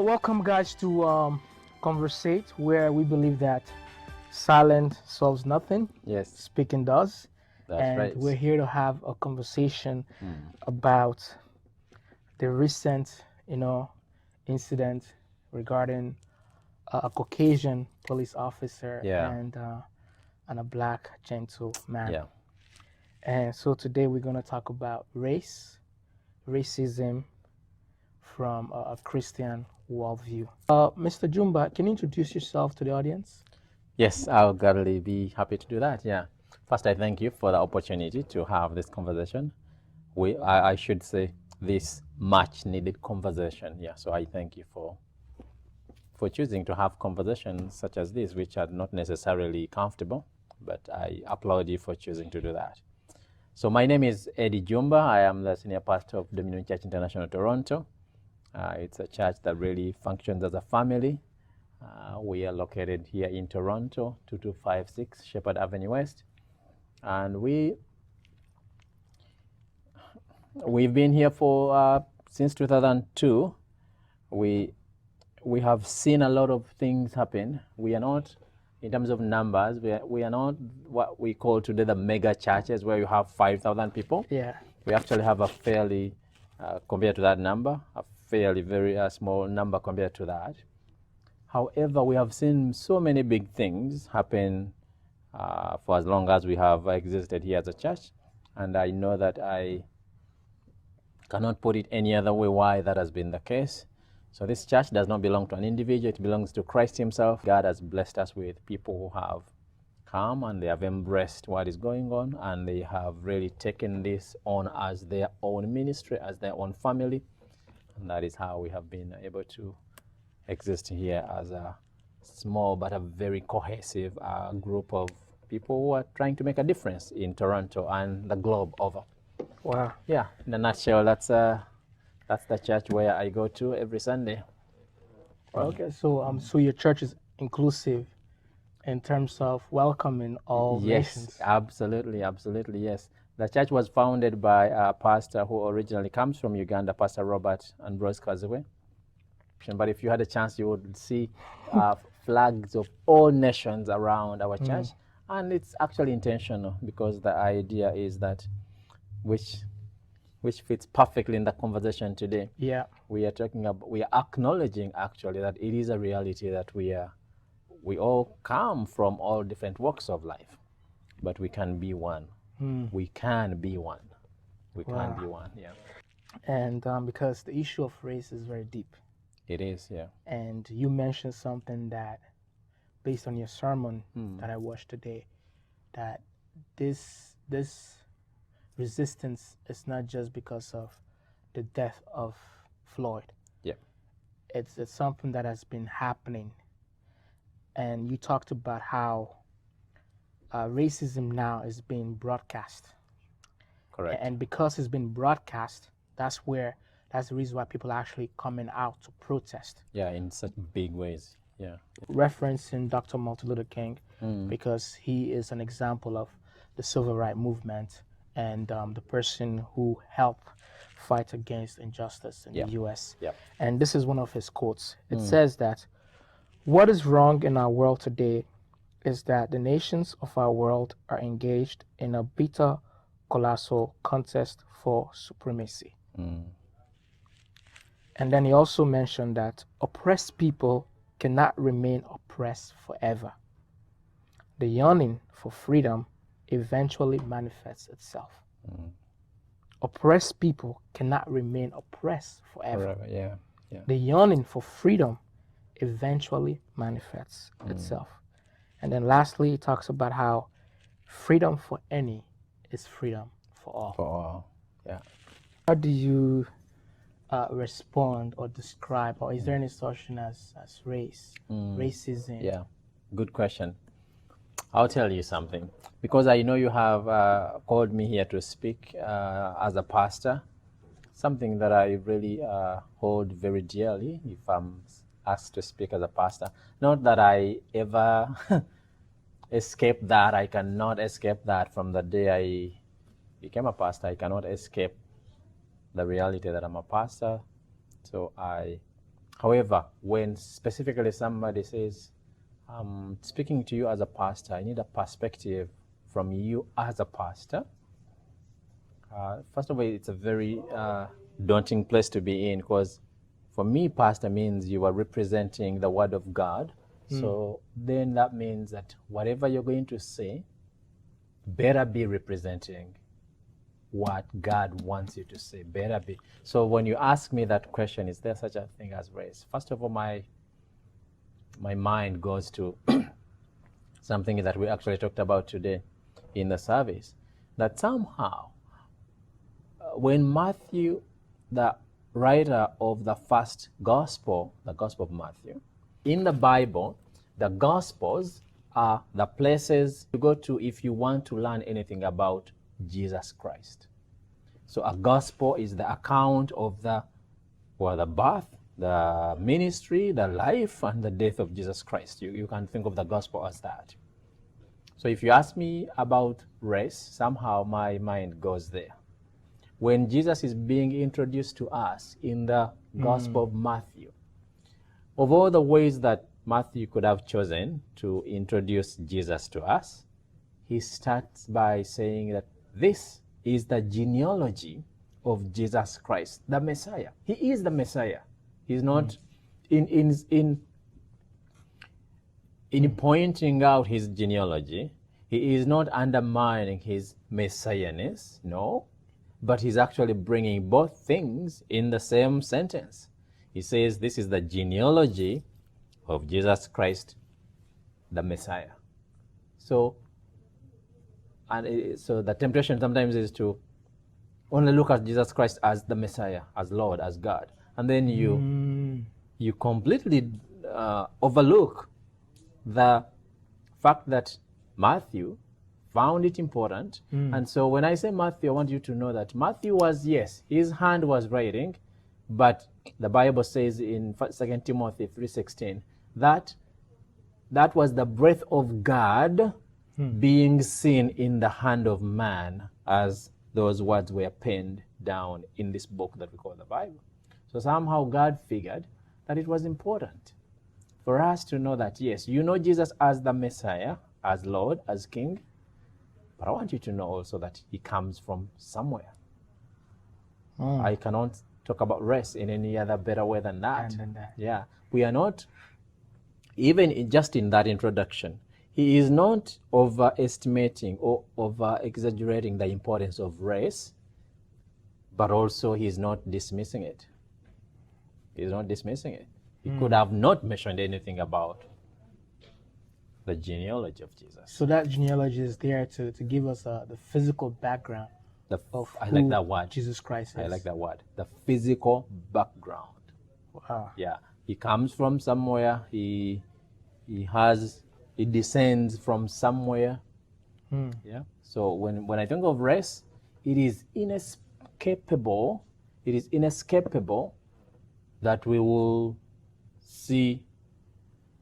Welcome, guys, to Conversate, where we believe that silence solves nothing, Yes, speaking does. that's And right. we're here to have a conversation Mm. about the recent, incident regarding a Caucasian police officer Yeah, and a black gentleman. yeah. And so today we're going to talk about racism from a Christian worldview. Mr. Jumba, can you introduce yourself to the audience? Yes, I'll gladly be happy to do that. Yeah. First, I thank you for the opportunity to have this conversation. I should say, this much needed conversation. Yeah. So I thank you for choosing to have conversations such as this, which are not necessarily comfortable, but I applaud you for choosing to do that. So my name is Eddie Jumba. I am the senior pastor of Dominion Church International Toronto. It's a church that really functions as a family. We are located here in Toronto, 2256 Shepherd Avenue West. And we've been here for since 2002. We we have seen a lot of things happen. We are not, in terms of numbers, we are not what we call today the mega churches where you have 5,000 people. Yeah. We actually have a fairly, compared to that number, a fairly very small number compared to that. However, we have seen so many big things happen for as long as we have existed here as a church. And I know that I cannot put it any other way why that has been the case. So this church does not belong to an individual, it belongs to Christ himself. God has blessed us with people who have come and they have embraced what is going on, and they have really taken this on as their own ministry, as their own family. And that is how we have been able to exist here as a small but a very cohesive group of people who are trying to make a difference in Toronto and the globe over. Wow. Yeah, in a nutshell, that's the church where I go to every Sunday. Okay. So your church is inclusive in terms of welcoming all Yes, nations. absolutely, absolutely, yes. The church was founded by a pastor who originally comes from Uganda, Pastor Robert Ambrose Kaziwe. But if you had a chance, you would see flags of all nations around our church. And it's actually intentional because the idea is that, which which fits perfectly in the conversation today. Yeah. We are acknowledging actually that it is a reality that we all come from all different walks of life, but we can be one. We can be one. We can Wow. be one. Yeah, And because the issue of race is very deep, it is. Yeah. and you mentioned something that, based on your sermon that I watched today, that this resistance is not just because of the death of Floyd. Yeah. It's something that has been happening, and you talked about how racism now is being broadcast, Correct. and because it's been broadcast, that's the reason why people are actually coming out to protest. Yeah, in such big ways. Yeah. Referencing Dr. Martin Luther King, because he is an example of the civil rights movement and the person who helped fight against injustice in Yeah. the U.S. Yeah. And this is one of his quotes. It says that what is wrong in our world today is that the nations of our world are engaged in a bitter, colossal contest for supremacy. And then he also mentioned that oppressed people cannot remain oppressed forever. The yearning for freedom eventually manifests itself. Oppressed people cannot remain oppressed forever. Forever. Yeah. Yeah. The yearning for freedom eventually manifests itself. And then lastly, he talks about how freedom for any is freedom for all. For all. Yeah. How do you respond or describe, or is there any such thing as race, racism? Yeah. Good question. I'll tell you something, because I know you have called me here to speak as a pastor, something that I really hold very dearly if I'm asked to speak as a pastor. Not that I ever escape that. I cannot escape that from the day I became a pastor. I cannot escape the reality that I'm a pastor. So I However, when specifically somebody says, speaking to you as a pastor, I need a perspective from you as a pastor. First of all, it's a very daunting place to be in, because for me, pastor means you are representing the word of God. So then that means that whatever you're going to say better be representing what God wants you to say, better be. So when you ask me that question, is there such a thing as race? First of all, my mind goes to something that we actually talked about today in the service, that somehow when Matthew, the writer of the first gospel, the Gospel of Matthew, in the Bible, the Gospels are the places you go to if you want to learn anything about Jesus Christ. So a gospel is the account of the birth, the ministry, the life, and the death of Jesus Christ. You can think of the gospel as that. So if you ask me about race, somehow my mind goes there. When Jesus is being introduced to us in the Gospel of Matthew, of all the ways that Matthew could have chosen to introduce Jesus to us, he starts by saying that this is the genealogy of Jesus Christ, the Messiah. He is the Messiah. He's not in pointing out his genealogy, he is not undermining his messiahness, no, but he's actually bringing both things in the same sentence. He says this is the genealogy of Jesus Christ, the Messiah. So the temptation sometimes is to only look at Jesus Christ as the Messiah, as Lord, as God, and then you completely overlook the fact that Matthew found it important. And so when I say Matthew, I want you to know that Matthew was, yes, his hand was writing, but the Bible says in 2 Timothy 3:16 that was the breath of God being seen in the hand of man, as those words were penned down in this book that we call the Bible. So somehow God figured that it was important for us to know that, yes, you know Jesus as the Messiah, as Lord, as King, but I want you to know also that he comes from somewhere. I cannot talk about race in any other better way than that. Yeah, we are not, even just in that introduction, he is not overestimating or over-exaggerating the importance of race, but also he's not dismissing it. He's not dismissing it. He could have not mentioned anything about the genealogy of Jesus. So that genealogy is there to give us the physical background of I like that word. Jesus Christ is. I like that word. The physical background. Wow. Yeah. He comes from somewhere. He descends from somewhere. Yeah. So when I think of race, it is inescapable. It is inescapable that we will see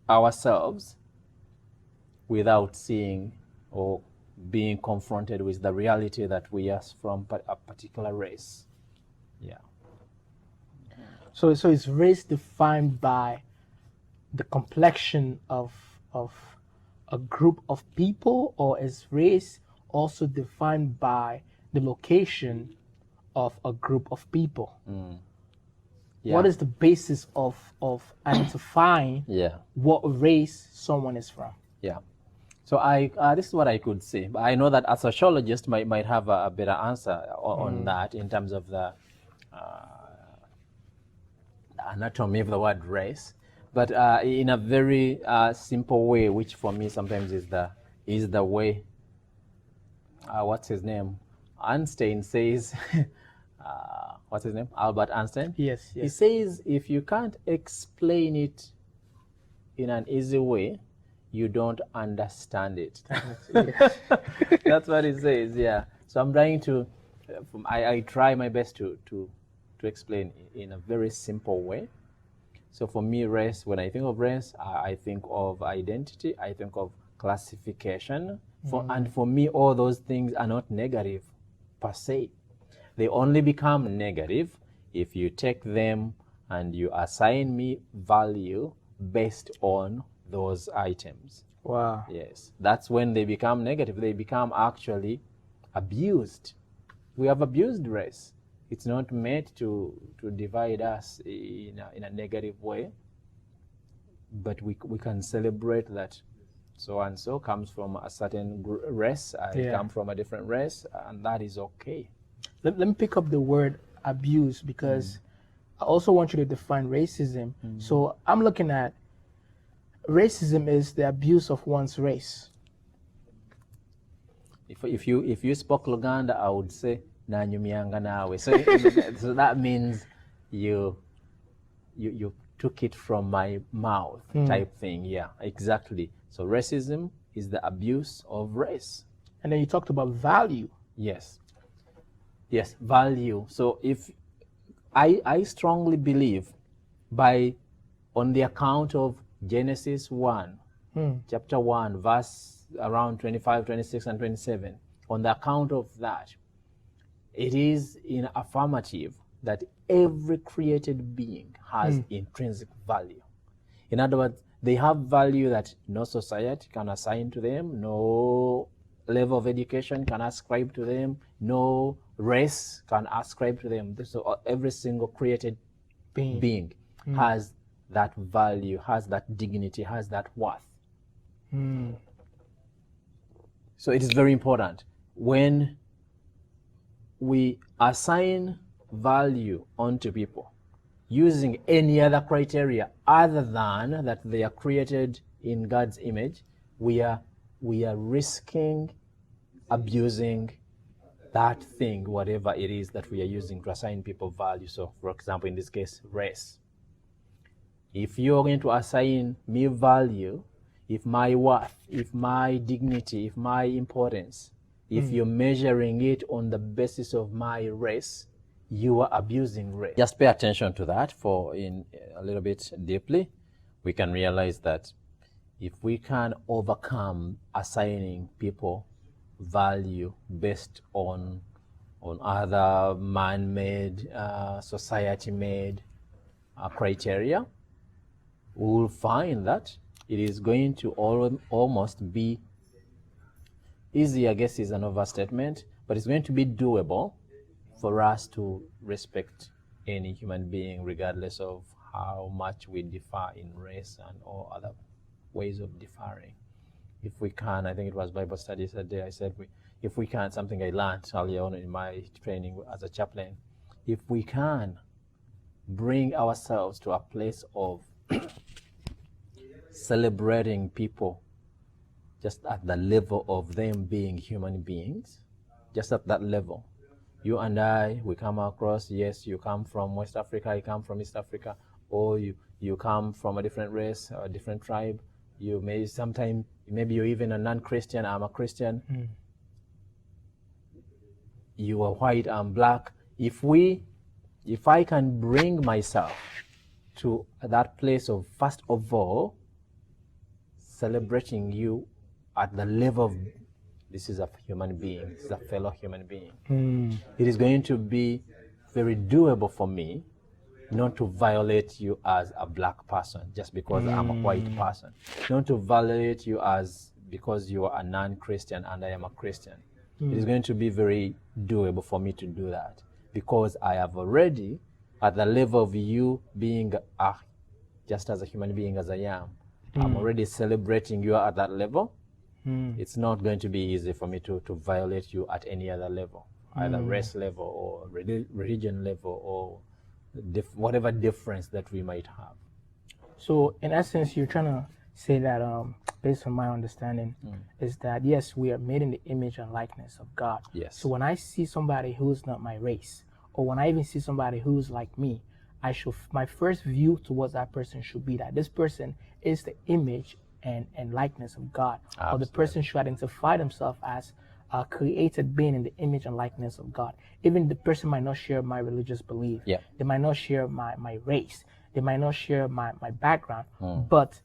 ourselves without seeing or being confronted with the reality that we are from a particular race. Yeah. So is race defined by the complexion of a group of people, or is race also defined by the location of a group of people? Yeah. What is the basis of identifying what race someone is from? Yeah. So this is what I could say. But I know that a sociologist might have a better answer on that in terms of the anatomy of the word race. But in a very simple way, which for me sometimes is the way, what's his name? Einstein says, what's his name? Albert Einstein? Yes. He says, if you can't explain it in an easy way, you don't understand it. That's what he says, yeah. So I'm trying to, I try my best to explain in a very simple way. So for me, race, when I think of race, I think of identity, I think of classification. And for me, all those things are not negative per se. They only become negative if you take them and you assign me value based on those items. Wow. Yes, that's when they become negative. They become actually abused. We have abused race. It's not meant to divide us in a negative way, but we can celebrate that so and so comes from a certain race, I come from a different race, and that is okay. Let me pick up the word abuse, because I also want you to define racism. So I'm looking at racism is the abuse of one's race. If you spoke Luganda, I would say nanyumyanga nawe. So that means you took it from my mouth type thing. Yeah, exactly. So racism is the abuse of race. And then you talked about value. Yes, value. So if I strongly believe on the account of Genesis 1, chapter 1, verse around 25, 26, and 27, on the account of that, it is in affirmative that every created being has intrinsic value. In other words, they have value that no society can assign to them, no level of education can ascribe to them, no race can ascribe to them. So every single created being has that value, has that dignity, has that worth. So it is very important when we assign value onto people using any other criteria other than that they are created in God's image, we are risking abusing that thing, whatever it is that we are using to assign people value. So, for example, in this case, race. If you're going to assign me value, if my worth, if my dignity, if my importance, if you're measuring it on the basis of my race, you are abusing race. Just pay attention to that for in a little bit deeply. We can realize that if we can overcome assigning people value based on other man-made, society-made criteria, we will find that it is going to almost be easy, I guess is an overstatement, but it's going to be doable for us to respect any human being regardless of how much we differ in race and all other ways of differing. If we can, I think it was Bible studies that day, I said, if we can, something I learned earlier on in my training as a chaplain, if we can bring ourselves to a place of celebrating people just at the level of them being human beings, just at that level. You and I, we come across, yes, you come from West Africa, I come from East Africa, or you come from a different race or a different tribe. You may sometimes, maybe you're even a non-Christian, I'm a Christian. You are white, I'm black. If I can bring myself to that place of, first of all, celebrating you at the level of, this is a human being, this is a fellow human being. It is going to be very doable for me not to violate you as a black person just because I'm a white person. Not to violate you as because you are a non-Christian and I am a Christian. It is going to be very doable for me to do that because I have already, at the level of you being just as a human being as I am, I'm already celebrating you at that level. It's not going to be easy for me to violate you at any other level, either race level or religion level or whatever difference that we might have. So in essence, you're trying to say that, based on my understanding, is that yes, we are made in the image and likeness of God. Yes. So when I see somebody who's not my race, or when I even see somebody who's like me, my first view towards that person should be that this person is the image and likeness of God. Absolutely. Or the person should identify themselves as a created being in the image and likeness of God. Even the person might not share my religious belief. Yeah. They might not share my race. They might not share my background. But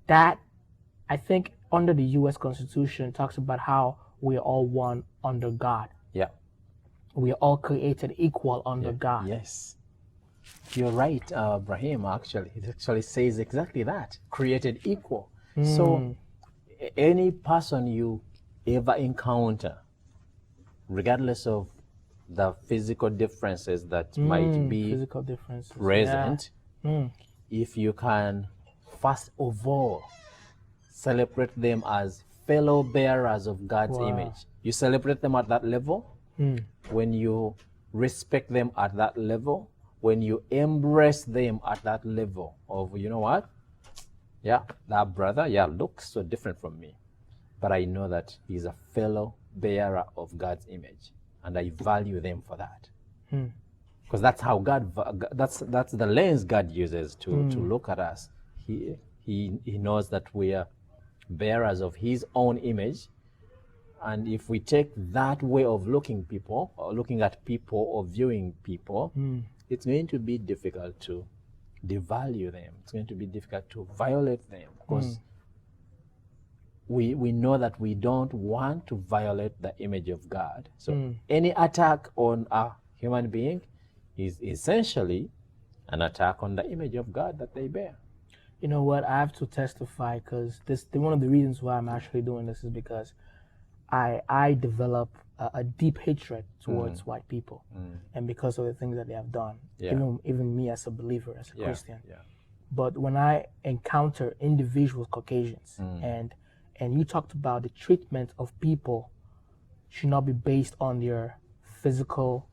that, I think, under the U.S. Constitution, talks about how we are all one under God. Yeah. We are all created equal under God. Yes. You're right, Brahim, actually. It actually says exactly that, created equal. So any person you ever encounter, regardless of the physical differences that might be physical differences. present, if you can first of all celebrate them as fellow bearers of God's image, you celebrate them at that level. When you respect them at that level, when you embrace them at that level of, you know what, yeah, that brother, yeah, looks so different from me, but I know that he's a fellow bearer of God's image, and I value them for that. Because that's how that's the lens God uses to look at us. He knows that we are bearers of His own image, and if we take that way of looking people, or looking at people, or viewing people, it's going to be difficult to devalue them. It's going to be difficult to violate them, because we know that we don't want to violate the image of God. So any attack on a human being is essentially an attack on the image of God that they bear. You know what? I have to testify, because one of the reasons why I'm actually doing this is because I develop a deep hatred towards white people, and because of the things that they have done. Even me as a believer, as a Christian. But when I encounter individual Caucasians, and you talked about the treatment of people should not be based on their physical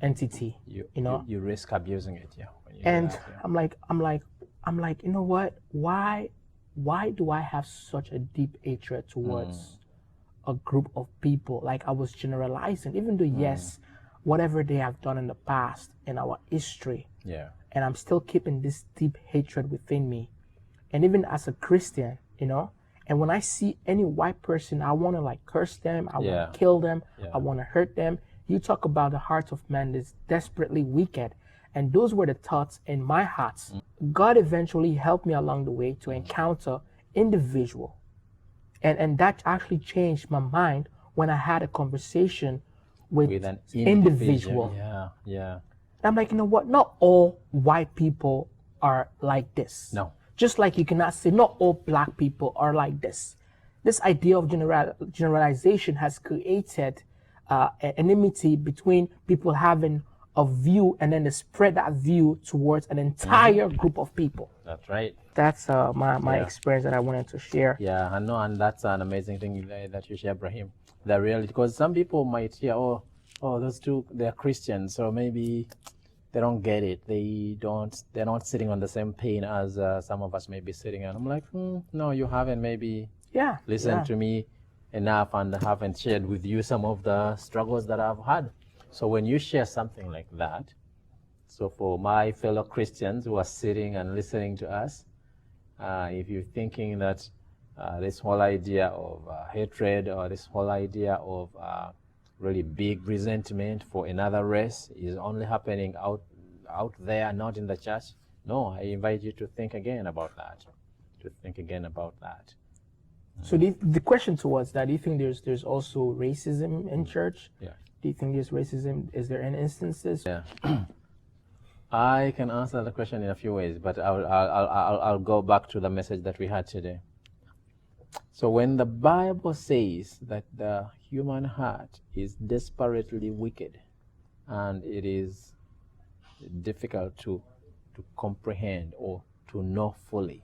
entity, you risk abusing it, when you and do that, I'm like, you know what? Why do I have such a deep hatred towards a group of people? Like, I was generalizing, even though yes, whatever they have done in the past in our history, and I'm still keeping this deep hatred within me. And even as a Christian, and when I see any white person, I want to like curse them, I want to kill them, I want to hurt them. You talk about the heart of man is desperately wicked, and those were the thoughts in my heart. God eventually helped me along the way to encounter individual, and that actually changed my mind when I had a conversation with an individual. I'm like, you know what? Not all white people are like this. No. Just like you cannot say not all black people are like this. This idea of generalization has created an enmity between people having a view, and then they spread that view towards an entire group of people. That's right. That's my experience that I wanted to share. Yeah, I know, and that's an amazing thing that you share, Brahim. The reality, because some people might hear, oh, those two, they're Christians, so maybe they don't get it. They're not sitting on the same pain as some of us may be sitting on. I'm like, no, you haven't maybe listened to me enough, and haven't shared with you some of the struggles that I've had. So when you share something like that, so for my fellow Christians who are sitting and listening to us, if you're thinking that this whole idea of hatred, or this whole idea of really big resentment for another race is only happening out there, not in the church, no, I invite you to think again about that. So the question towards that, do you think there's also racism in church? Yeah. Do you think there's racism? Is there any instances? Yeah. I can answer the question in a few ways, but I'll go back to the message that we had today. So when the Bible says that the human heart is desperately wicked, and it is difficult to comprehend or to know fully,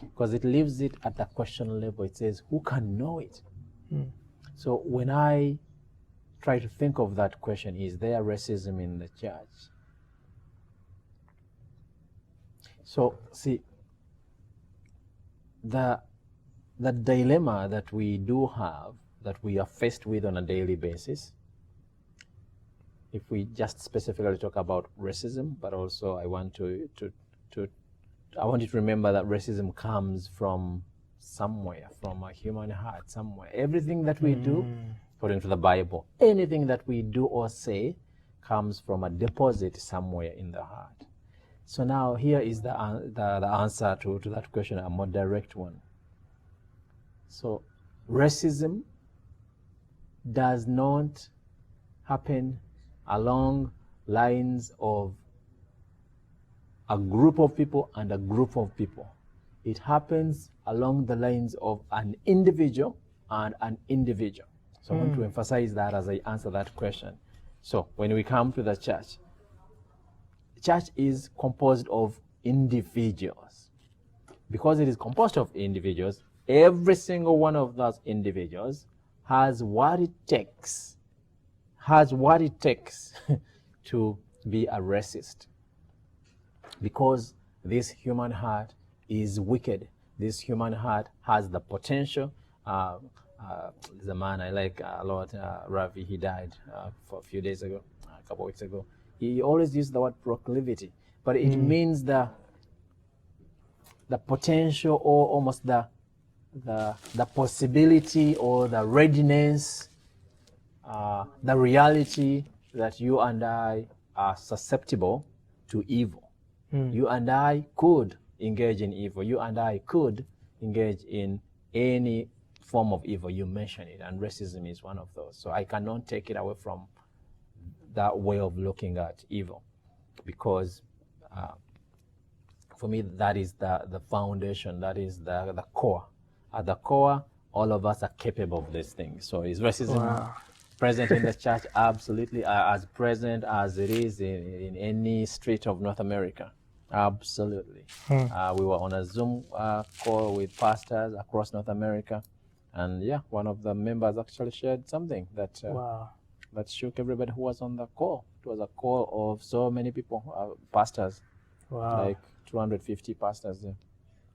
because it leaves it at the question level. It says, who can know it? So when I try to think of that question, is there racism in the church? So see, the dilemma that we do have, that we are faced with on a daily basis, if we just specifically talk about racism, but also I want you to remember that racism comes from somewhere, from a human heart somewhere. Everything that we do, according to the Bible, anything that we do or say comes from a deposit somewhere in the heart. So now here is the answer to that question, a more direct one. So racism does not happen along lines of a group of people and a group of people. It happens along the lines of an individual and an individual. So I want to emphasize that as I answer that question. So when we come to the church is composed of individuals. Because it is composed of individuals, every single one of those individuals has what it takes to be a racist. Because this human heart is wicked. This human heart has the potential. There's a man I like a lot, Ravi, he died for a few days ago, a couple of weeks ago. He always used the word proclivity, but it means the potential, or almost the possibility, or the readiness, the reality that you and I are susceptible to evil. You and I could engage in evil. You and I could engage in any form of evil. You mentioned it, and racism is one of those. So I cannot take it away from that way of looking at evil, because for me that is the foundation, that is the core. At the core, all of us are capable of these things. So is racism present in the church? Absolutely, as present as it is in any street of North America. Absolutely. We were on a Zoom call with pastors across North America, and yeah, one of the members actually shared something that that shook everybody who was on the call. It was a call of so many people, pastors, like 250 pastors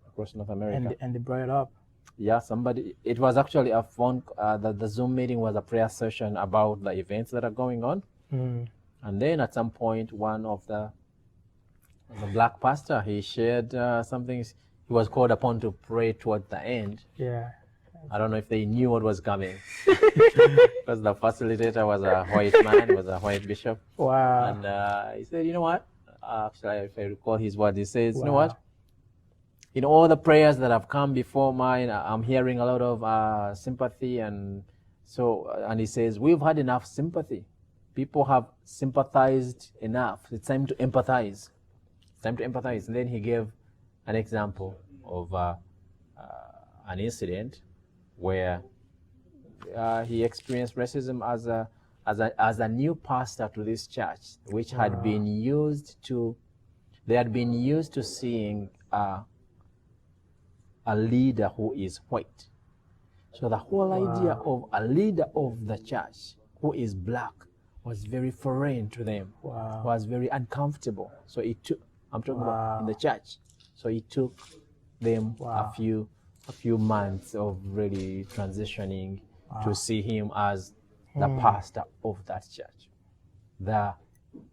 across North America. And they brought it up. Yeah, somebody. It was actually a phone. The Zoom meeting was a prayer session about the events that are going on, and then at some point, one of the black pastor, he shared something. He was called upon to pray toward the end. Yeah. I don't know if they knew what was coming, because the facilitator was a white man, was a white bishop. Wow. And he said, you know what? Actually, if I recall his words, he says, you know what? In all the prayers that have come before mine, I'm hearing a lot of sympathy, and he says, we've had enough sympathy. People have sympathized enough. It's time to empathize. It's time to empathize. And then he gave an example of an incident where he experienced racism as a new pastor to this church, which had been used to, they had been used to seeing a leader who is white. So the whole idea of a leader of the church who is black was very foreign to them, was very uncomfortable. So it took, I'm talking about in the church, so it took them a few months of really transitioning to see him as the pastor of that church, the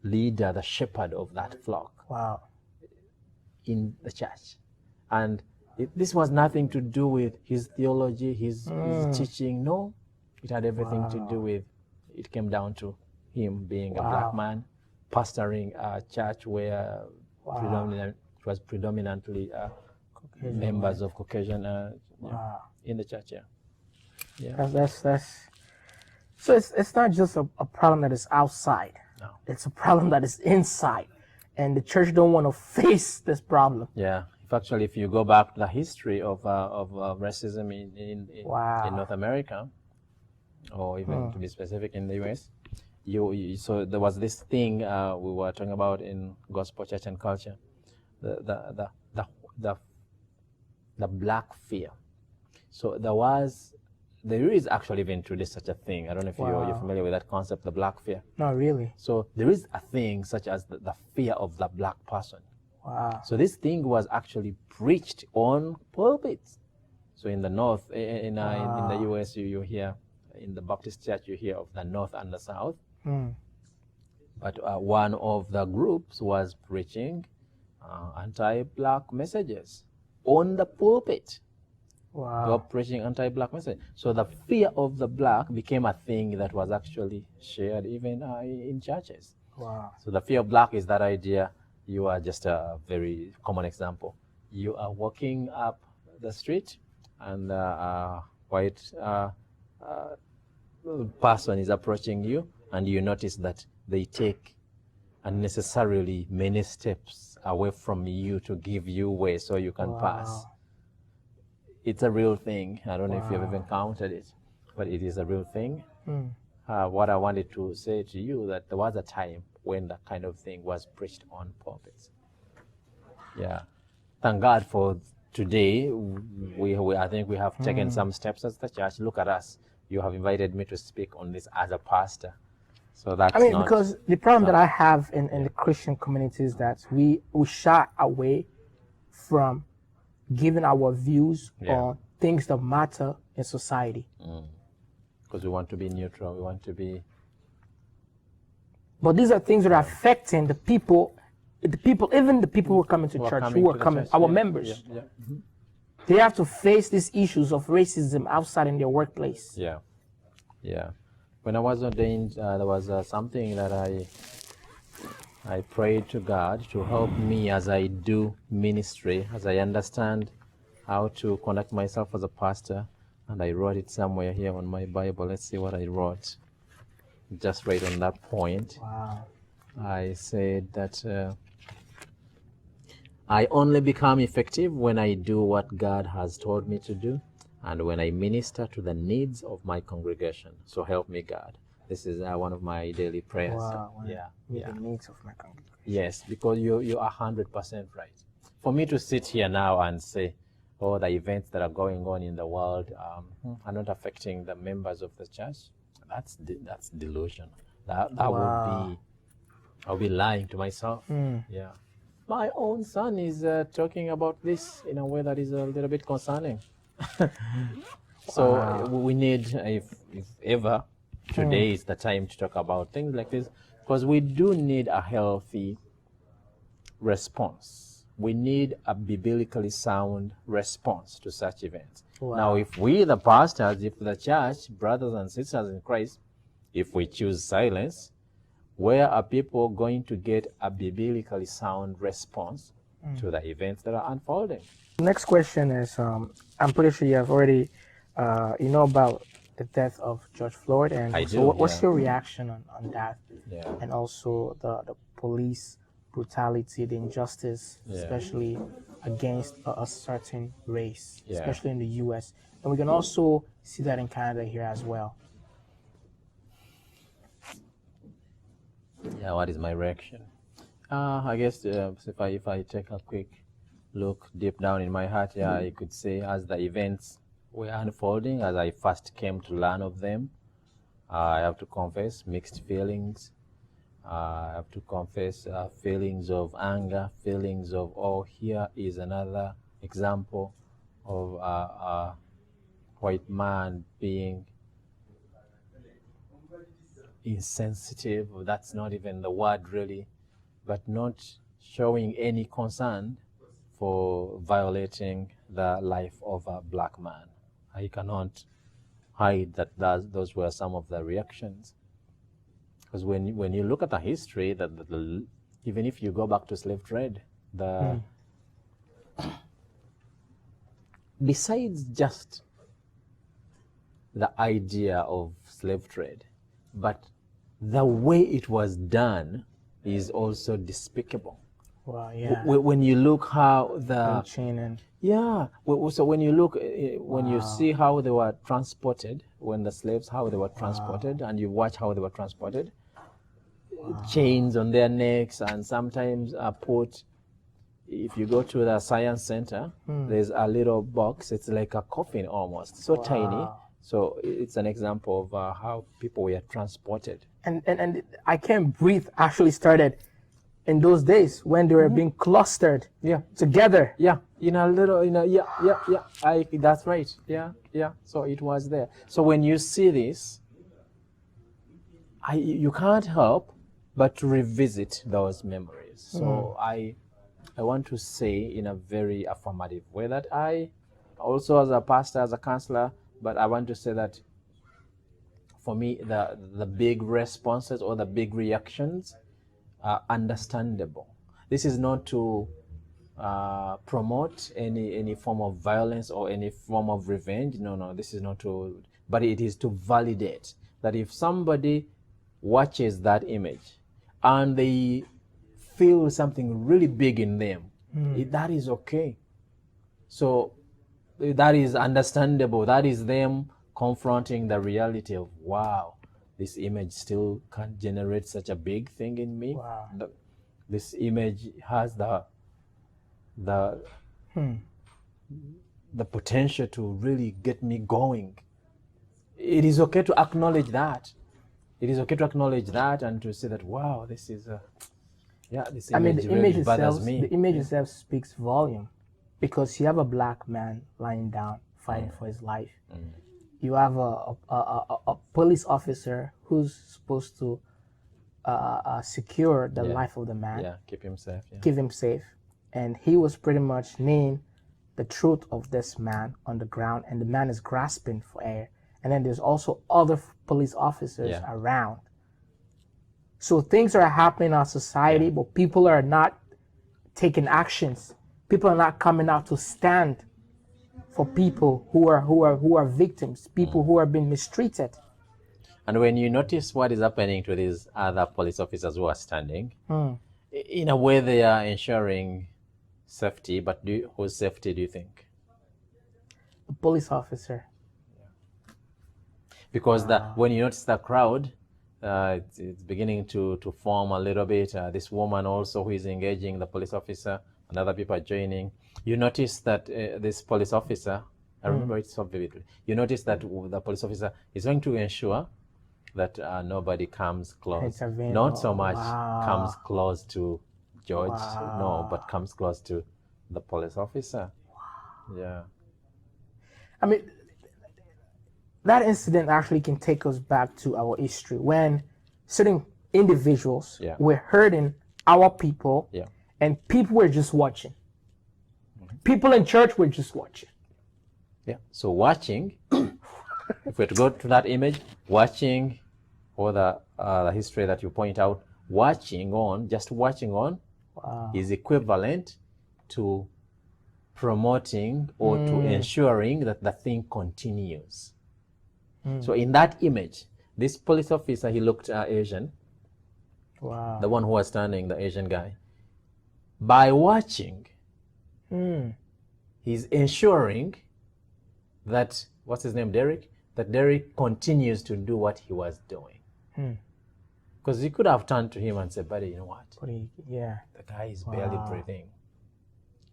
leader, the shepherd of that flock in the church. And this was nothing to do with his theology, his teaching. No, it had everything to do with, it came down to him being a black man, pastoring a church where it was predominantly members of Caucasian in the church. That's so it's not just a problem that is outside. No. It's a problem that is inside, and the church don't want to face this problem. Yeah. Actually, if you go back to the history of racism in North America, or even to be specific in the US, so there was this thing we were talking about in gospel church and culture, the black fear. So there is actually even today such a thing. I don't know if you're familiar with that concept, the black fear. Not really. So there is a thing such as the fear of the black person. So this thing was actually preached on pulpits. So in the North, in the US, you hear, in the Baptist church, you hear of the North and the South. But one of the groups was preaching anti-black messages on the pulpit. They were preaching anti-black messages. So the fear of the black became a thing that was actually shared even in churches. So the fear of black is that idea. You are just a very common example. You are walking up the street, and a white person is approaching you, and you notice that they take unnecessarily many steps away from you to give you way so you can pass. It's a real thing. I don't know if you've ever encountered it, but it is a real thing. What I wanted to say to you, that there was a time when that kind of thing was preached on pulpits. Yeah. Thank God for today. I think we have taken some steps as the church. Look at us. You have invited me to speak on this as a pastor. So that's because the problem that I have in the Christian community is that we shy away from giving our views on things that matter in society. Because we want to be neutral. We want to be... But these are things that are affecting the people, even the people who are coming to church, our members. They have to face these issues of racism outside in their workplace. Yeah. When I was ordained, there was something that I prayed to God to help me as I do ministry, as I understand how to conduct myself as a pastor. And I wrote it somewhere here on my Bible. Let's see what I wrote. Just right on that point. I said that I only become effective when I do what God has told me to do, and when I minister to the needs of my congregation. So help me, God. This is one of my daily prayers. The needs of my congregation. Yes, because you are 100% right. For me to sit here now and say, oh, the events that are going on in the world are not affecting the members of the church, that's delusion. I'll be lying to myself. Yeah. My own son is talking about this in a way that is a little bit concerning. So we need, if ever, today is the time to talk about things like this, because we do need a healthy response. We need a biblically sound response to such events. Now, if we, the pastors, if the church, brothers and sisters in Christ, if we choose silence, where are people going to get a biblically sound response to the events that are unfolding? Next question is, I'm pretty sure you have already, you know about the death of George Floyd, and what's your reaction on that? And also the police brutality, the injustice, especially against a certain race, especially in the U.S. And we can also see that in Canada here as well. Yeah, what is my reaction? I guess if I take a quick look deep down in my heart, I could say as the events were unfolding, as I first came to learn of them, I have to confess mixed feelings. I have to confess feelings of anger, feelings of, oh, here is another example of a white man being insensitive. That's not even the word really, but not showing any concern for violating the life of a black man. I cannot hide that those were some of the reactions. Because when you look at the history, even if you go back to slave trade, besides just the idea of slave trade, but the way it was done is also despicable. When you look how so when you look, when you see how they were transported, when the slaves, how they were transported, and you watch how they were transported, chains on their necks, and sometimes put, if you go to the science center, there's a little box, it's like a coffin almost, so tiny. So it's an example of how people were transported. And I Can't Breathe actually started in those days when they were being clustered together. That's right. So it was there. So when you see this, you can't help but to revisit those memories. So I want to say in a very affirmative way that I also, as a pastor, as a counselor, but I want to say that for me, the big responses or the big reactions are understandable. This is not to promote any form of violence or any form of revenge. No, this is not to, but it is to validate that if somebody watches that image and they feel something really big in them. That is okay. So that is understandable. That is them confronting the reality of, wow, this image still can generate such a big thing in me. Wow. This image has the potential to really get me going. It is okay to acknowledge that. It is okay to acknowledge that and to say that, wow, this is this image really bothers me. The image itself speaks volume, because you have a black man lying down fighting for his life. You have a police officer who's supposed to secure the life of the man. Yeah, keep him safe. Yeah. Keep him safe. And he was pretty much named the truth of this man on the ground, and the man is grasping for air. And then there's also other police officers around. So things are happening in our society, but people are not taking actions. People are not coming out to stand for people who are victims, people who are being mistreated. And when you notice what is happening to these other police officers who are standing, in a way they are ensuring safety, but whose safety do you think? The police officer. Because when you notice the crowd, it's beginning to form a little bit. This woman also who is engaging the police officer, and other people are joining. You notice that this police officer, I remember it so vividly, you notice that the police officer is going to ensure that nobody comes close. Not so much comes close to George, no, but comes close to the police officer. Yeah. I mean, that incident actually can take us back to our history when certain individuals were hurting our people, and people were just watching. People in church were just watching. Yeah. So watching, if we were to go to that image, watching, or the history that you point out, just watching on, is equivalent to promoting or to ensuring that the thing continues. So in that image, this police officer, he looked Asian. Wow. The one who was standing, the Asian guy. By watching, he's ensuring that, what's his name, Derek? That Derek continues to do what he was doing. Because he could have turned to him and said, buddy, you know what? The guy is barely breathing.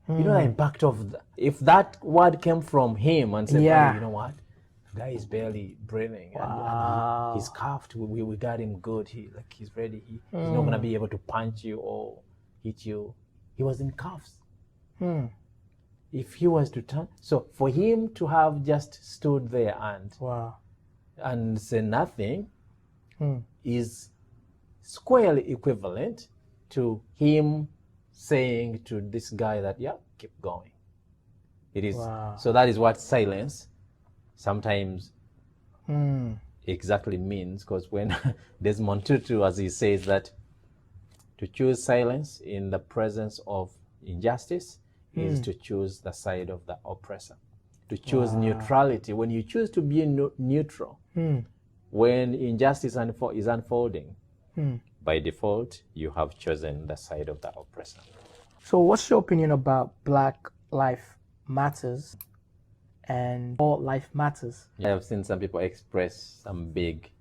You know the impact of if that word came from him and said, buddy, you know what? The guy is barely breathing. And he's cuffed. We got him good. He's ready. He's not going to be able to punch you or hit you. He was in cuffs. If he was to turn, so for him to have just stood there and say nothing is squarely equivalent to him saying to this guy that, keep going. It is. So that is what silence sometimes exactly means, because when Desmond Tutu, as he says, that to choose silence in the presence of injustice is to choose the side of the oppressor. To choose neutrality. When you choose to be neutral, when injustice is unfolding, by default, you have chosen the side of the oppressor. So what's your opinion about Black Lives Matters and All Life Matters? I have seen some people express some big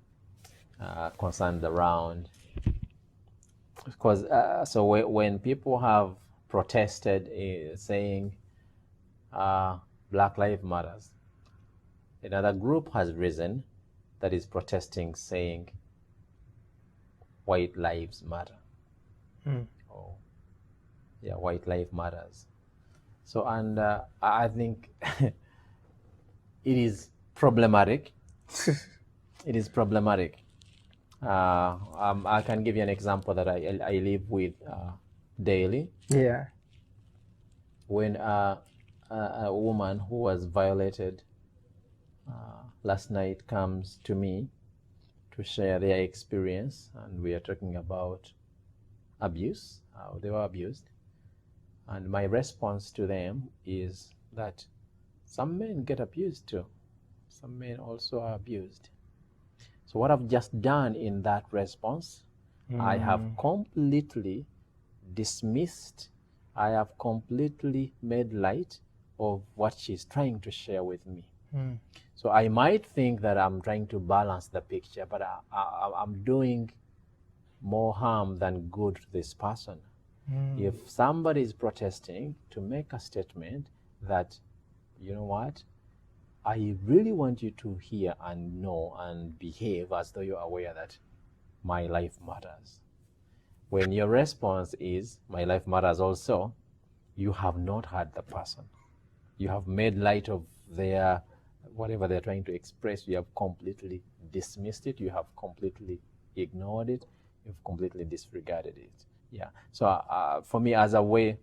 concerns around, because so when people have protested saying Black Lives Matters, another group has risen that is protesting saying White Lives Matter. White Lives Matters. So, and I think it is problematic. It is problematic. I can give you an example that I live with daily. Yeah. When a woman who was violated last night comes to me to share their experience, and we are talking about abuse, how they were abused. And my response to them is that some men get abused too. Some men also are abused. So what I've just done in that response, I have completely dismissed, I have completely made light of what she's trying to share with me. So I might think that I'm trying to balance the picture, but I'm doing more harm than good to this person. If somebody is protesting to make a statement that, you know what, I really want you to hear and know and behave as though you're aware that my life matters. When your response is, my life matters also, you have not heard the person. You have made light of their, whatever they're trying to express, you have completely dismissed it, you have completely ignored it, you've completely disregarded it. Yeah. So for me, as a way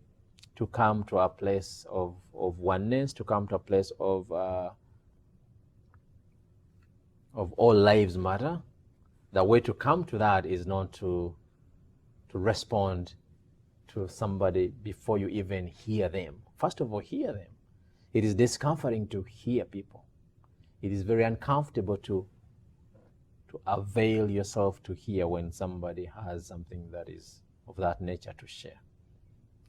to come to a place of oneness, to come to a place of all lives matter, the way to come to that is not to respond to somebody before you even hear them. First of all, hear them. It is discomforting to hear people. It is very uncomfortable to avail yourself to hear when somebody has something that is of that nature to share.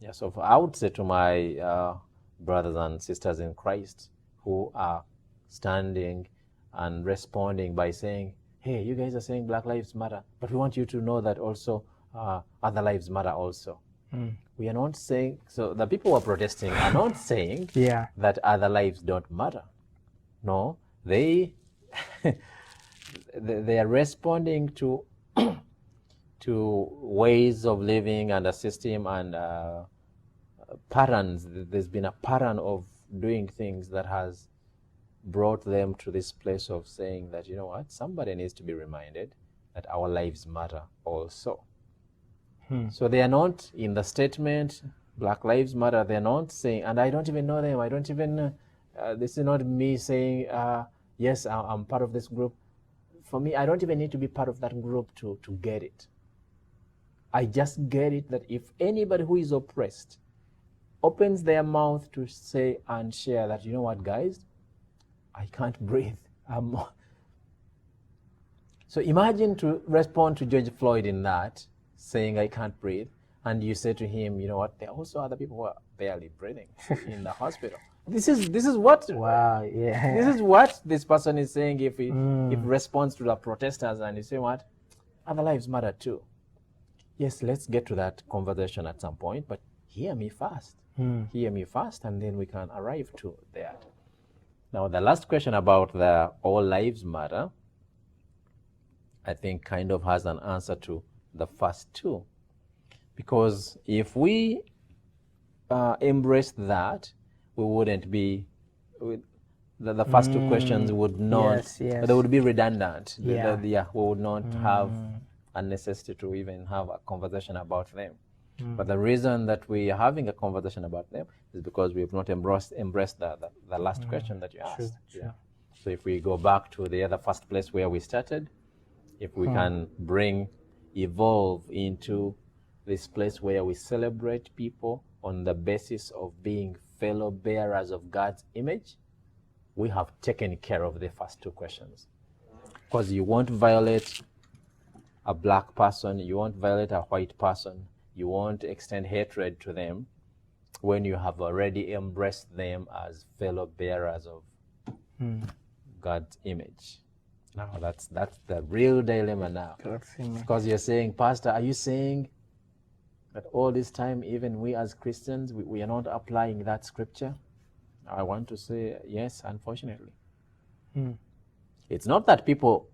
Yeah, so I would say to my brothers and sisters in Christ who are standing and responding by saying, hey, you guys are saying Black Lives Matter, but we want you to know that also other lives matter also. We are not saying, so the people who are protesting are not saying that other lives don't matter. No, they are responding to ways of living and a system and patterns. There's been a pattern of doing things that has brought them to this place of saying that, you know what, somebody needs to be reminded that our lives matter also. So they are not in the statement, Black Lives Matter, they're not saying, and I don't even know them, I don't even, this is not me saying, yes, I'm part of this group. For me, I don't even need to be part of that group to get it. I just get it that if anybody who is oppressed opens their mouth to say and share that, you know what, guys, I can't breathe. So imagine to respond to George Floyd in that, saying I can't breathe, and you say to him, you know what, there are also other people who are barely breathing in the hospital. This is what this is what this person is saying if he responds to the protesters and he say what, other lives matter too. Yes, let's get to that conversation at some point, but hear me first. Hear me first, and then we can arrive to that. Now, the last question about the all lives matter, I think kind of has an answer to the first two. Because if we embrace that, we wouldn't be, the first two questions would not, they would be redundant. We would not have a necessity to even have a conversation about them. But the reason that we are having a conversation about them is because we have not embraced the last question that you asked. True. So if we go back to the other first place where we started, if we can evolve into this place where we celebrate people on the basis of being fellow bearers of God's image, we have taken care of the first two questions. Because you won't violate a black person, you won't violate a white person, you won't extend hatred to them when you have already embraced them as fellow bearers of God's image. Now that's the real dilemma now. Because you're saying, Pastor, are you saying that all this time, even we as Christians, we are not applying that scripture? I want to say yes, unfortunately. It's not that people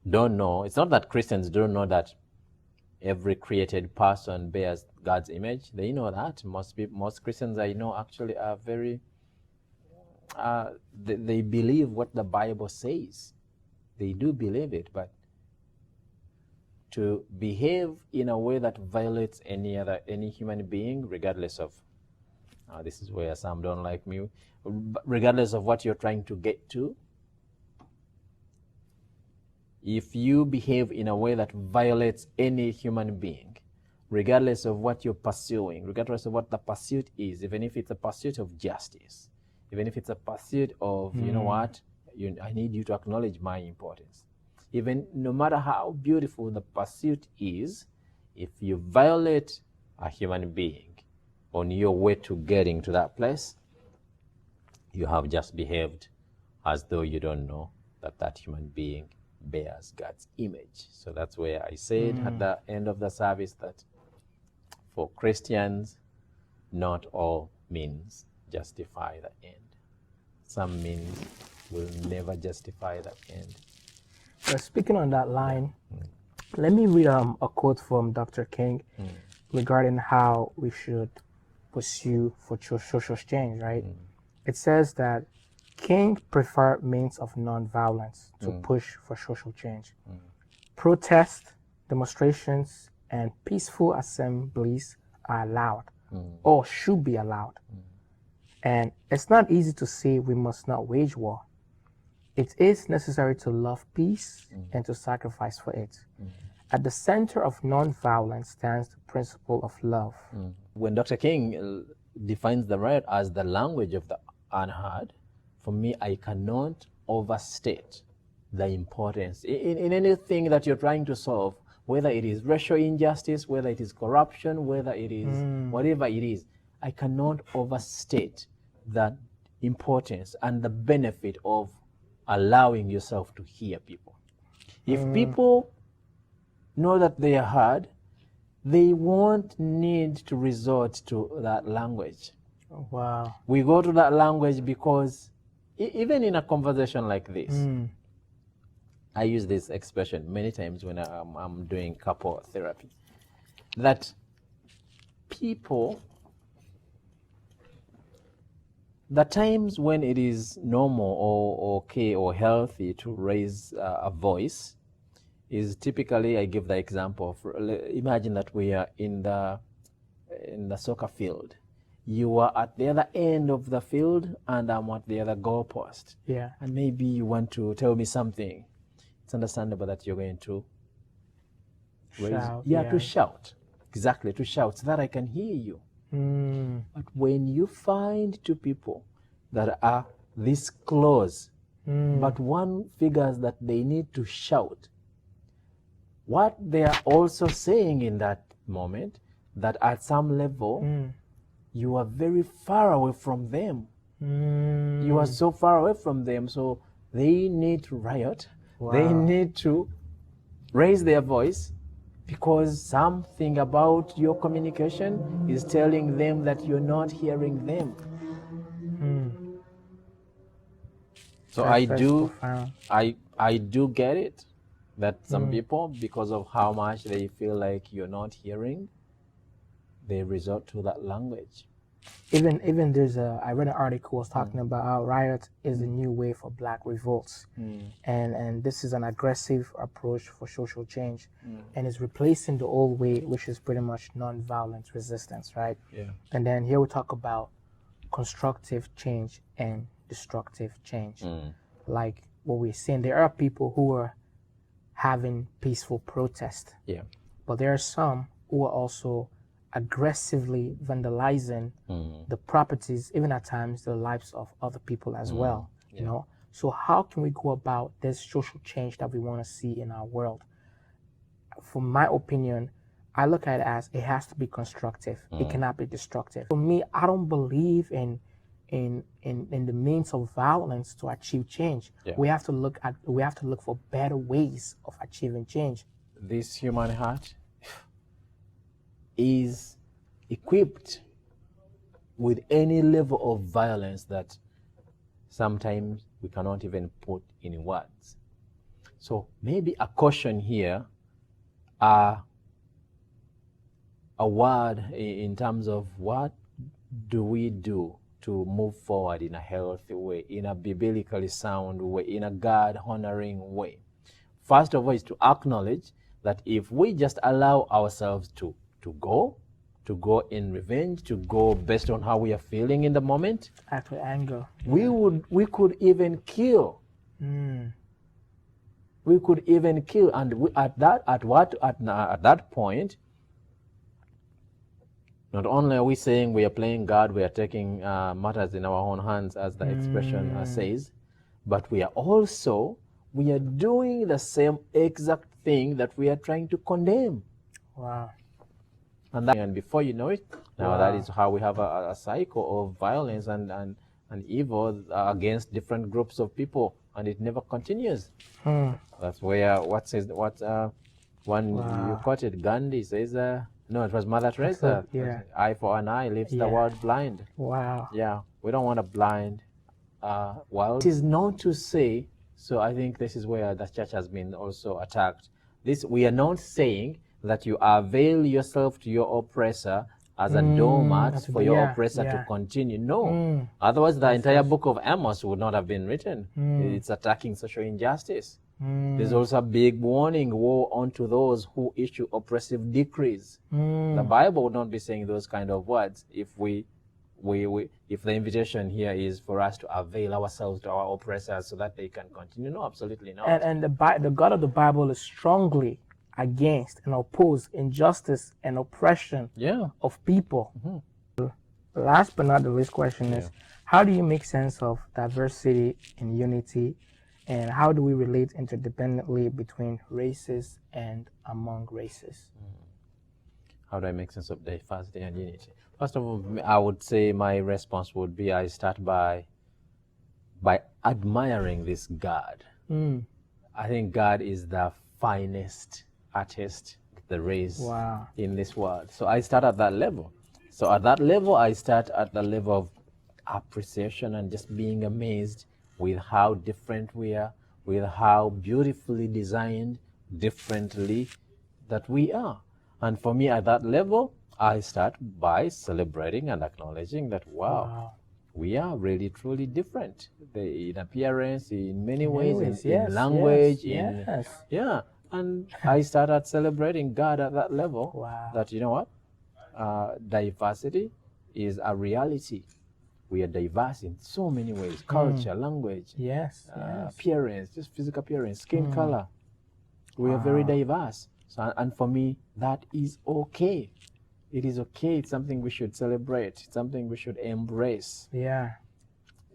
don't know, it's not that Christians don't know that every created person bears God's image. They know that. Most Christians I know actually are very, they believe what the Bible says. They do believe it, but to behave in a way that violates any human being, regardless of, this is where some don't like me, regardless of what you're trying to get to, if you behave in a way that violates any human being, regardless of what you're pursuing, regardless of what the pursuit is, even if it's a pursuit of justice, even if it's a pursuit of, you know what, I need you to acknowledge my importance. Even no matter how beautiful the pursuit is, if you violate a human being, on your way to getting to that place, you have just behaved as though you don't know that that human being bears God's image. So that's where I said at the end of the service that for Christians, not all means justify the end. Some means will never justify the end. But speaking on that line, let me read a quote from Dr. King regarding how we should pursue for social change, right? It says that King preferred means of non-violence to push for social change. Protests, demonstrations, and peaceful assemblies are allowed or should be allowed. And it's not easy to say we must not wage war. It is necessary to love peace and to sacrifice for it. At the center of non-violence stands the principle of love. When Dr. King defines the riot as the language of the unheard, for me, I cannot overstate the importance in anything that you're trying to solve, whether it is racial injustice, whether it is corruption, whether it is whatever it is. I cannot overstate the importance and the benefit of allowing yourself to hear people. If people know that they are heard, they won't need to resort to that language. Oh, wow. We go to that language because even in a conversation like this, I use this expression many times when I'm doing couple therapy, that people, the times when it is normal or okay or healthy to raise a voice is typically, I give the example of, imagine that we are in the soccer field. You are at the other end of the field and I'm at the other goalpost. Yeah. And maybe you want to tell me something. It's understandable that you're going to Shout, to shout. Exactly, to shout so that I can hear you. But when you find two people that are this close, but one figures that they need to shout, what they are also saying in that moment, that at some level, you are very far away from them. You are so far away from them, so they need to riot. Wow. They need to raise their voice because something about your communication is telling them that you're not hearing them. So I do get it that some people, because of how much they feel like you're not hearing, they resort to that language. Even there's I read an article was talking about how riot is the new way for black revolts, and this is an aggressive approach for social change, and is replacing the old way, which is pretty much non-violent resistance, right? Yeah. And then here we talk about constructive change and destructive change. Like what we're saying, there are people who are having peaceful protest, but there are some who are also aggressively vandalizing the properties, even at times the lives of other people as well. You know, so how can we go about this social change that we want to see in our world? From my opinion, I look at it as it has to be constructive. It cannot be destructive. For me, I don't believe in the means of violence to achieve change. We have to look for better ways of achieving change. This human heart is equipped with any level of violence that sometimes we cannot even put in words. So maybe a caution here, a word in terms of what do we do to move forward in a healthy way, in a biblically sound way, in a God-honoring way. First of all is to acknowledge that if we just allow ourselves to go in revenge, to go based on how we are feeling in the moment, act with anger, we could even kill. We could even kill, and at that point, not only are we saying we are playing God, we are taking matters in our own hands, as the expression says, but we are doing the same exact thing that we are trying to condemn. Wow. And before you know it, now that is how we have a cycle of violence and evil against different groups of people, and it never continues. That's where one you quoted Gandhi says, no, it was Mother Teresa. Yeah. Eye for an eye leaves the world blind. Wow. Yeah, we don't want a blind world. It is known to say, so I think this is where the church has been also attacked. We are not saying that you avail yourself to your oppressor as a doormat for your oppressor to continue. No. Otherwise, the entire book of Amos would not have been written. It's attacking social injustice. There's also a big warning, woe unto those who issue oppressive decrees. The Bible would not be saying those kind of words if if the invitation here is for us to avail ourselves to our oppressors so that they can continue. No, absolutely not. And the God of the Bible is strongly against and oppose injustice and oppression of people. Last but not the least question is, how do you make sense of diversity and unity, and how do we relate interdependently between races and among races? How do I make sense of diversity and unity? First of all, I would say my response would be I start by admiring this God. I think God is the finest artist there is in this world. So I start at that level. So at that level, I start at the level of appreciation and just being amazed with how different we are, with how beautifully designed differently that we are. And for me, at that level, I start by celebrating and acknowledging that, wow. We are really, truly different. In appearance, in many ways, in language, and I started celebrating God at that level. That, you know what? Diversity is a reality. We are diverse in so many ways: culture, language, appearance, just physical appearance, skin color. We are very diverse. So, and for me, that is okay. It is okay. It's something we should celebrate. It's something we should embrace.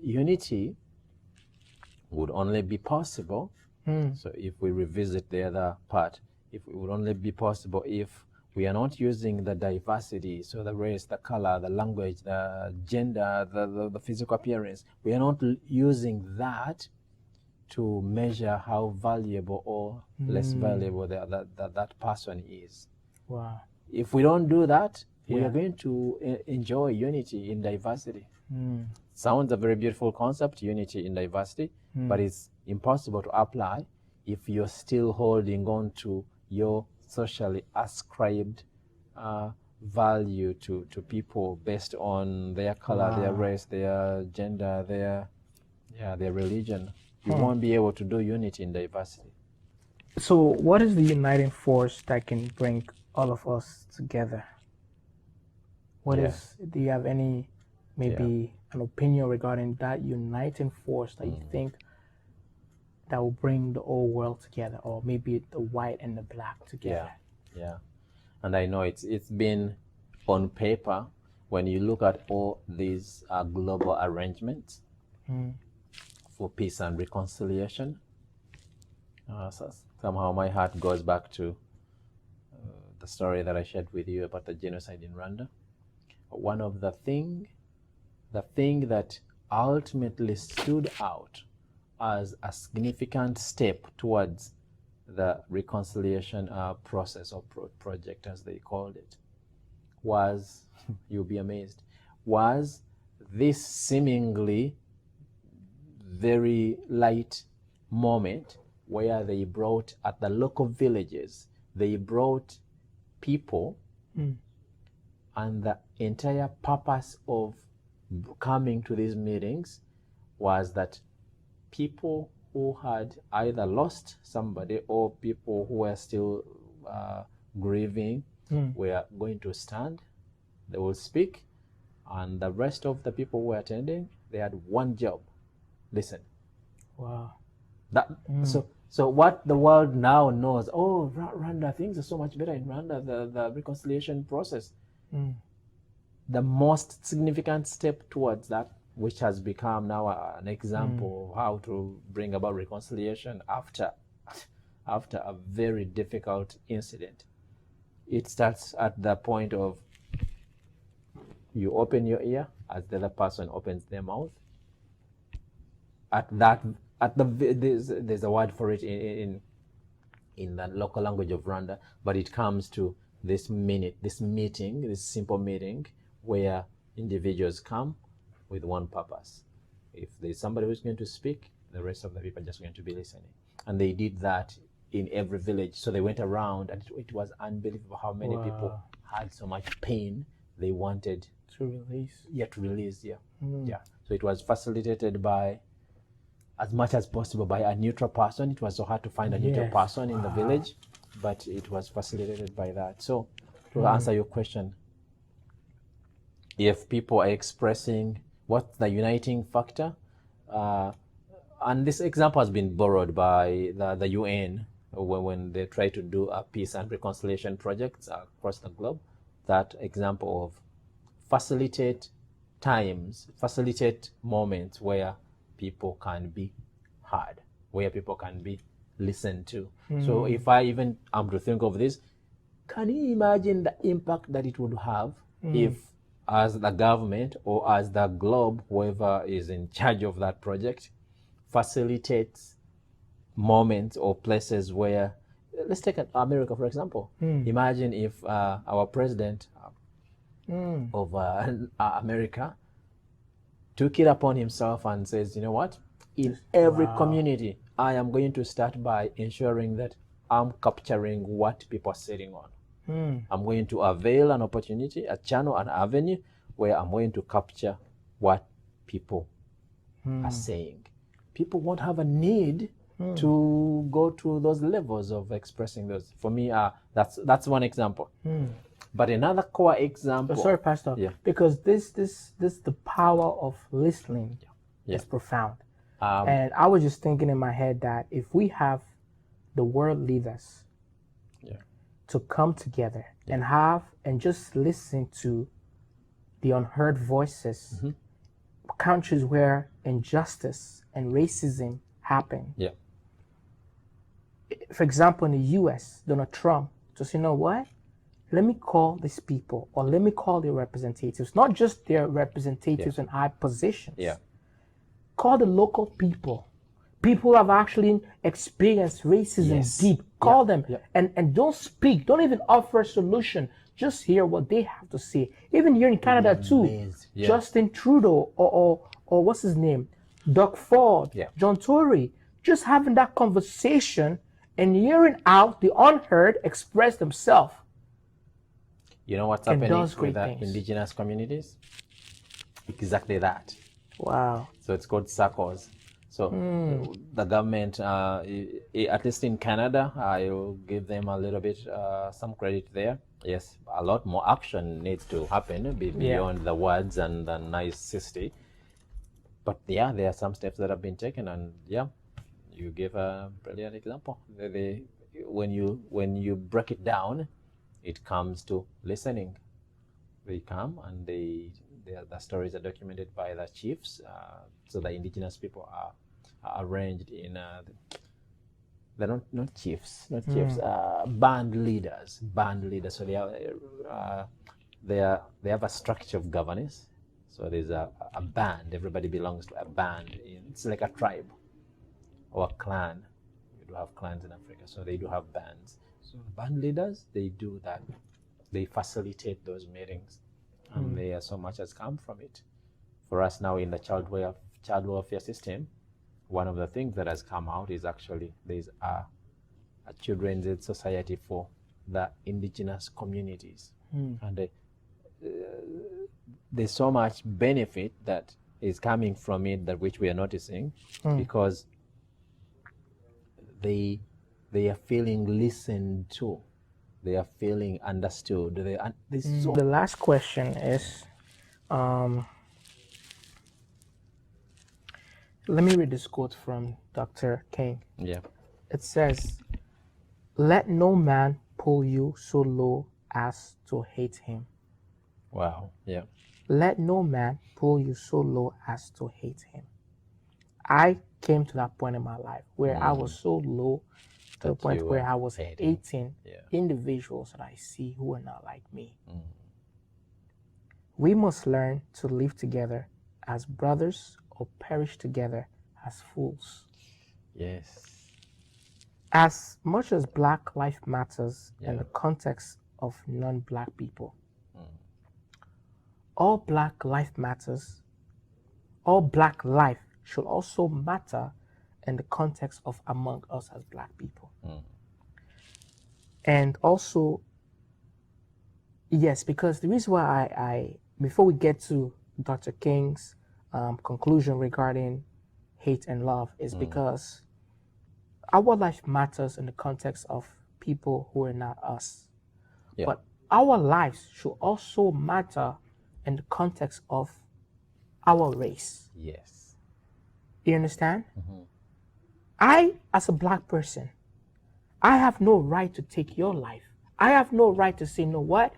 Unity would only be possible. So if we revisit the other part, it would only be possible if we are not using the diversity, so the race, the color, the language, the gender, the physical appearance. We are not using that to measure how valuable or less valuable that person is. If we don't do that, we are going to enjoy unity in diversity. Sounds a very beautiful concept, unity in diversity, but it's impossible to apply if you're still holding on to your socially ascribed value to people based on their color, their race, their gender, their religion. You won't be able to do unity in diversity. So what is the uniting force that can bring all of us together? Do you have any, maybe an opinion regarding that uniting force that you think that will bring the whole world together, or maybe the white and the black together? And I know it's been on paper when you look at all these global arrangements for peace and reconciliation. So somehow my heart goes back to the story that I shared with you about the genocide in Rwanda. One of the thing that ultimately stood out as a significant step towards the reconciliation process or project, as they called it, was, you'll be amazed, was this seemingly very light moment where they brought, at the local villages, they brought people, and the entire purpose of coming to these meetings was that people who had either lost somebody or people who were still grieving were going to stand, they will speak, and the rest of the people who were attending, they had one job: listen. So what the world now knows, Rwanda, things are so much better in Rwanda, the reconciliation process. The most significant step towards that, which has become now an example of how to bring about reconciliation after a very difficult incident, it starts at the point of you open your ear as the other person opens their mouth. There's a word for it in the local language of Rwanda, but it comes to this simple meeting where individuals come with one purpose. If there's somebody who's going to speak, the rest of the people are just going to be listening. And they did that in every village. So they went around, and it was unbelievable how many people had so much pain they wanted to release. Yeah. So it was facilitated by, as much as possible, by a neutral person. It was so hard to find a neutral person in the village, but it was facilitated by that. So to answer your question, if people are expressing what's the uniting factor, and this example has been borrowed by the UN when they try to do a peace and reconciliation projects across the globe. That example of facilitate moments where people can be heard, where people can be listened to. So if I even am to think of this, can you imagine the impact that it would have if, as the government or as the globe, whoever is in charge of that project, facilitates moments or places where, let's take America for example. Imagine if our president of America took it upon himself and says, you know what, in every community, I am going to start by ensuring that I'm capturing what people are sitting on. I'm going to avail an opportunity, a channel, an avenue where I'm going to capture what people are saying. People won't have a need to go to those levels of expressing those. For me, that's one example. But another core example. Sorry, Pastor. Yeah. Because the power of listening is profound. And I was just thinking in my head that if we have the world leaders to come together and just listen to the unheard voices, countries where injustice and racism happen. Yeah. For example, in the US, Donald Trump just, you know what? Let me call these people, or let me call their representatives, not just their representatives in high positions. Yeah. Call the local people who have actually experienced racism deep. Call them and don't speak. Don't even offer a solution. Just hear what they have to say. Even here in Canada too, Justin Trudeau or what's his name, Doug Ford, John Tory, just having that conversation and hearing out the unheard express themselves. You know what's happening with the indigenous communities? Exactly that. Wow. So it's called circles. So the government, at least in Canada, I'll give them a little bit, some credit there. Yes, a lot more action needs to happen beyond the words and the nicety. But yeah, there are some steps that have been taken, and you give a brilliant example. When you break it down, it comes to listening. They come and the stories are documented by the chiefs. So the indigenous people are arranged in they're not chiefs, band leaders. So they have a structure of governance. So there's a band. Everybody belongs to a band. It's like a tribe or a clan. We do have clans in Africa, so they do have bands. So band leaders, they do that. They facilitate those meetings, and there so much has come from it. For us now in the child welfare system, one of the things that has come out is actually there's a children's aid society for the indigenous communities, and there's so much benefit that is coming from it, that which we are noticing, because they are feeling listened to, they are feeling understood. The last question is, let me read this quote from Dr. King. Yeah. It says, "Let no man pull you so low as to hate him." Wow. Yeah. Let no man pull you so low as to hate him. I came to that point in my life where I was so low to the That point you where were I was hating. hating Yeah. individuals that I see who are not like me. We must learn to live together as brothers or perish together as fools. Yes. As much as Black life matters in Yeah. the context of non-Black people, all Black life matters, all Black life should also matter in the context of among us as Black people. And also, yes, because the reason why I before we get to Dr. King's conclusion regarding hate and love is because our life matters in the context of people who are not us. Yeah. But our lives should also matter in the context of our race. Yes. You understand? I, as a Black person, I have no right to take your life. I have no right to say, you know what?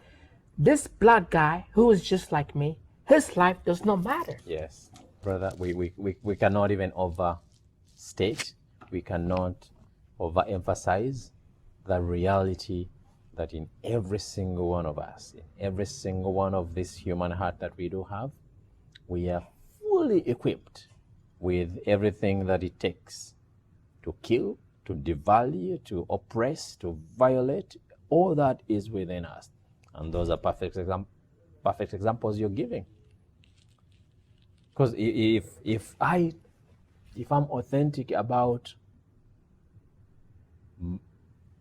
This Black guy who is just like me, his life does not matter. Yes. Brother, we cannot even overstate, we cannot overemphasize the reality that in every single one of us, in every single one of this human heart that we do have, we are fully equipped with everything that it takes to kill, to devalue, to oppress, to violate. All that is within us. And those are perfect examples you're giving. Because if I'm authentic about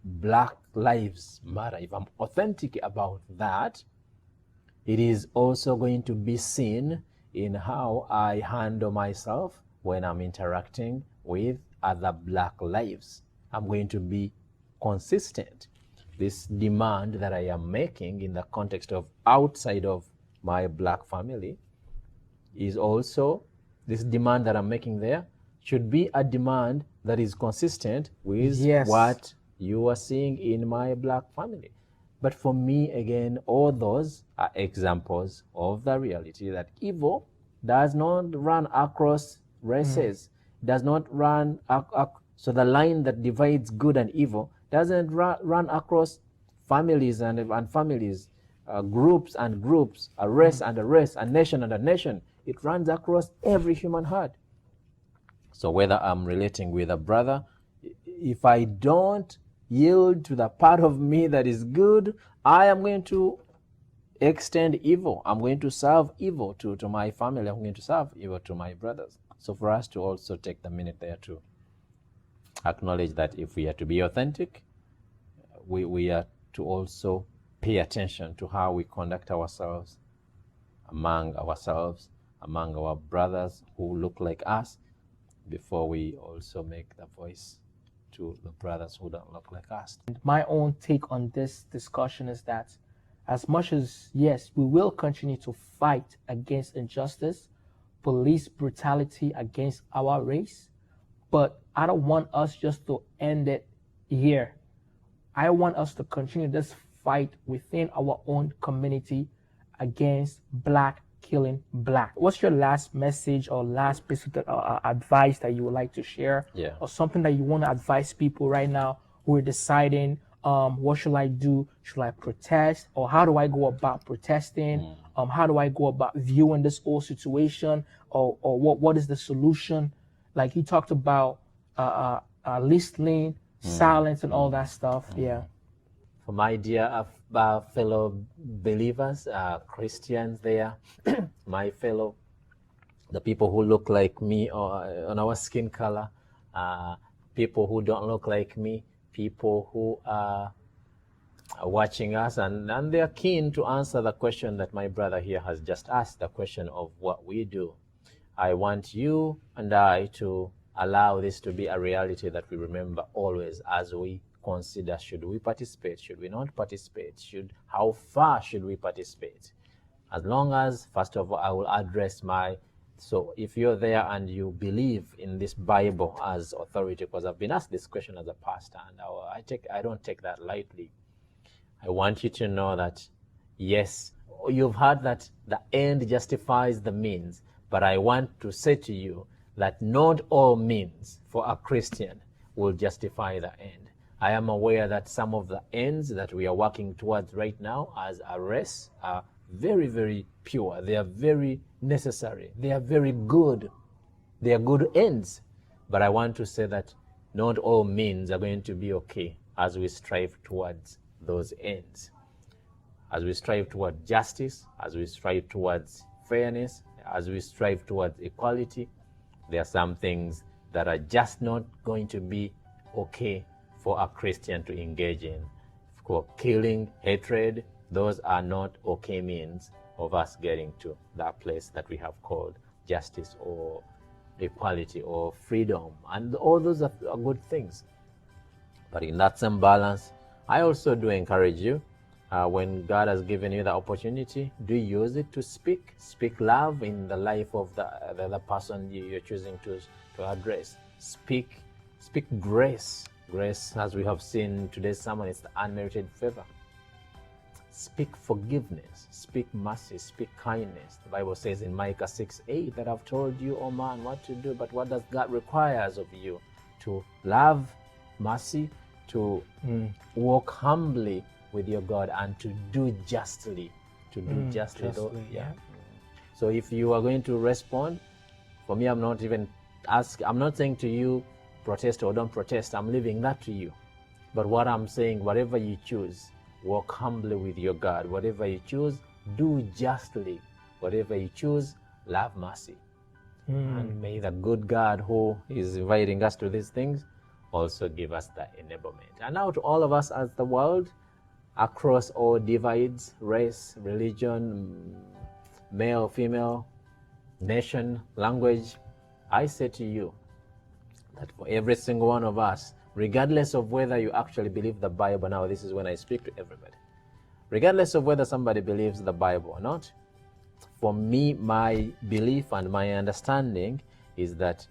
Black Lives Matter, if I'm authentic about that, it is also going to be seen in how I handle myself when I'm interacting with other Black lives. I'm going to be consistent. This demand that I am making in the context of outside of my Black family is also, this demand that I'm making there should be a demand that is consistent with Yes. what you are seeing in my Black family. But for me, again, all those are examples of the reality that evil does not run across races, does not run, so the line that divides good and evil doesn't run across families and families, groups and groups, a race and a race, a nation and a nation. It runs across every human heart. So whether I'm relating with a brother, if I don't yield to the part of me that is good, I am going to extend evil. I'm going to serve evil to my family. I'm going to serve evil to my brothers. So for us to also take the minute there to acknowledge that if we are to be authentic, we are to also pay attention to how we conduct ourselves, among our brothers who look like us, before we also make the voice to the brothers who don't look like us. My own take on this discussion is that as much as, yes, we will continue to fight against injustice, police brutality against our race, but I don't want us just to end it here. I want us to continue this fight within our own community against Black killing Black. What's your last message or last piece of advice that you would like to share? Yeah. Or something that you want to advise people right now who are deciding, what should I do? Should I protest? Or how do I go about protesting? How do I go about viewing this whole situation? Or what is the solution? Like he talked about listening, silence, and all that stuff. Yeah. For my dear fellow believers, Christians there, my fellow, the people who look like me or on our skin color, people who don't look like me, people who are watching us, and they're keen to answer the question that my brother here has just asked, the question of what we do. I want you and I to allow this to be a reality that we remember always as we consider, should we participate, should we not participate, how far should we participate. As long as, first of all, I will address so if you're there and you believe in this Bible as authority, because I've been asked this question as a pastor, and I don't take that lightly. I want you to know that, yes, you've heard that the end justifies the means, but I want to say to you that not all means for a Christian will justify the end. I am aware that some of the ends that we are working towards right now as a race are very, very pure. They are very necessary. They are very good. They are good ends. But I want to say that not all means are going to be okay as we strive towards those ends. As we strive towards justice, as we strive towards fairness, as we strive towards equality, there are some things that are just not going to be okay for a Christian to engage in. For killing, hatred, those are not okay means of us getting to that place that we have called justice or equality or freedom. And all those are good things. But in that same balance, I also do encourage you, when God has given you the opportunity, do use it to speak love in the life of the other person you're choosing to address. Speak grace. Grace, as we have seen in today's sermon, is the unmerited favor. Speak forgiveness, speak mercy, speak kindness. The Bible says in Micah 6:8 that I've told you, oh man, what to do, but what does God requires of you? To love mercy, to walk humbly with your God, and to do justly. To do justly. Yeah. So if you are going to respond, for me, I'm not saying to you, protest or don't protest. I'm leaving that to you. But what I'm saying, whatever you choose, walk humbly with your God. Whatever you choose, do justly. Whatever you choose, love mercy. And may the good God who is inviting us to these things also give us that enablement. And now to all of us as the world, across all divides, race, religion, male, female, nation, language, I say to you that for every single one of us, regardless of whether you actually believe the Bible, now this is when I speak to everybody, regardless of whether somebody believes the Bible or not, for me, my belief and my understanding is that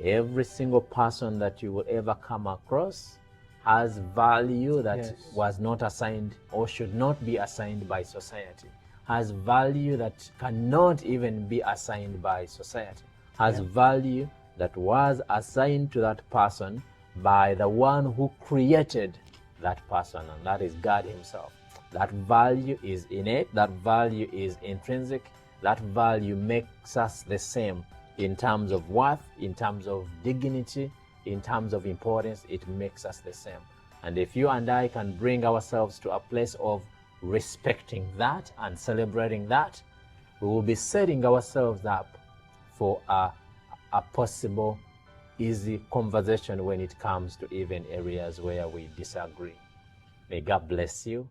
every single person that you will ever come across has value that was not assigned or should not be assigned by society, has value that cannot even be assigned by society, has value that was assigned to that person by the one who created that person, and that is God himself. That value is innate, that value is intrinsic, that value makes us the same in terms of worth, in terms of dignity, in terms of importance. It makes us the same. And if you and I can bring ourselves to a place of respecting that and celebrating that, we will be setting ourselves up for a possible easy conversation when it comes to even areas where we disagree. May God bless you.